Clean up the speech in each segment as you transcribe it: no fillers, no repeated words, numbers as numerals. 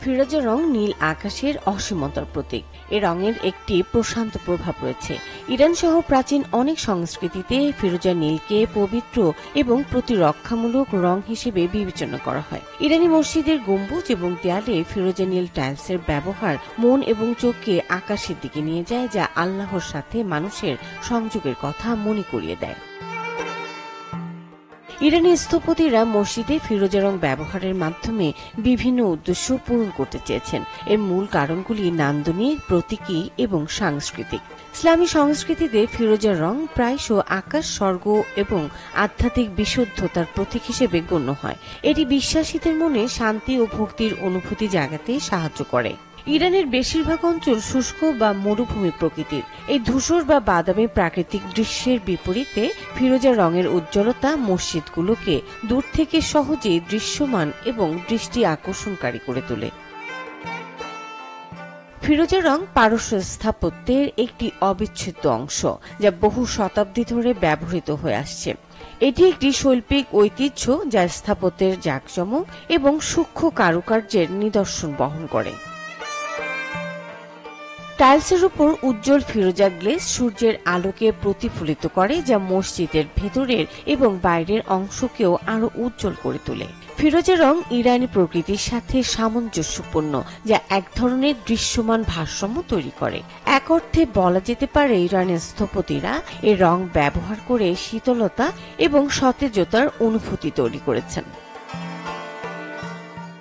ফিরোজা রং নীল আকাশের অসীমতার প্রতীক। এ রঙের একটি প্রশান্ত প্রভাব রয়েছে। ইরান সহ প্রাচীন অনেক সংস্কৃতিতে ফিরোজা নীলকে পবিত্র এবং প্রতিরক্ষামূলক রং হিসেবে বিবেচনা করা হয়। ইরানি মসজিদের গম্বুজ এবং দেয়ালে ফিরোজা নীল টাইলসের ব্যবহার মন এবং চোখকে আকাশের দিকে নিয়ে যায়, যা আল্লাহর সাথে মানুষের সংযোগের কথা মনে করিয়ে দেয়। ইরানি স্থপতিরা মসজিদে ফিরোজা রং ব্যবহারের মাধ্যমে বিভিন্ন উদ্দেশ্য পূরণ করতে চেয়েছেন। এর মূল কারণগুলি নান্দনিক, প্রতীকী এবং সাংস্কৃতিক। ইসলামী সংস্কৃতিতে ফিরোজা রং প্রায়শ আকাশ, স্বর্গ এবং আধ্যাত্মিক বিশুদ্ধতার প্রতীক হিসেবে গণ্য হয়। এটি বিশ্বাসীদের মনে শান্তি ও ভক্তির অনুভূতি জাগাতে সাহায্য করে। ইরানের বেশিরভাগ অঞ্চল শুষ্ক বা মরুভূমি প্রকৃতির। এই ধূসর বা বাদামি প্রাকৃতিক দৃশ্যের বিপরীতে ফিরোজা রঙের উজ্জ্বলতা মসজিদগুলোকে দূর থেকে সহজেই দৃশ্যমান এবং দৃষ্টি আকর্ষণকারী করে তোলে। ফিরোজা রং পারস্য স্থাপত্যের একটি অবিচ্ছেদ্য অংশ, যা বহু শতাব্দী ধরে ব্যবহৃত হয়ে আসছে। এটি একটি শৈল্পিক ঐতিহ্য যা স্থাপত্যের জাঁকজমক এবং সূক্ষ্ম কারুকার্যের নিদর্শন বহন করে। টাইলসের উপর উজ্জ্বল ফিরোজা গ্লেজ সূর্যের আলোকে প্রতিফলিত করে, যা মসজিদের ভেতরের এবং বাইরের অংশকেও আরো উজ্জ্বল করে তোলে। ফিরোজা রং ইরানি প্রকৃতির সাথে সামঞ্জস্যপূর্ণ, যা এক ধরনের দৃশ্যমান ভারসাম্য তৈরি করে। এক অর্থে বলা যেতে পারে ইরানের স্থপতিরা এ রং ব্যবহার করে শীতলতা এবং সতেজতার অনুভূতি তৈরি করেছেন।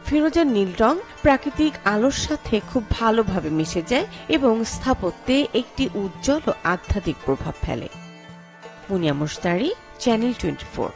ফিরোজা নীল রং প্রাকৃতিক আলোর সাথে খুব ভালোভাবে মিশে যায় এবং স্থাপত্যে একটি উজ্জ্বল ও আধ্যাত্মিক প্রভাব ফেলে। মুনিয়া মুশতারি, চ্যানেল 24।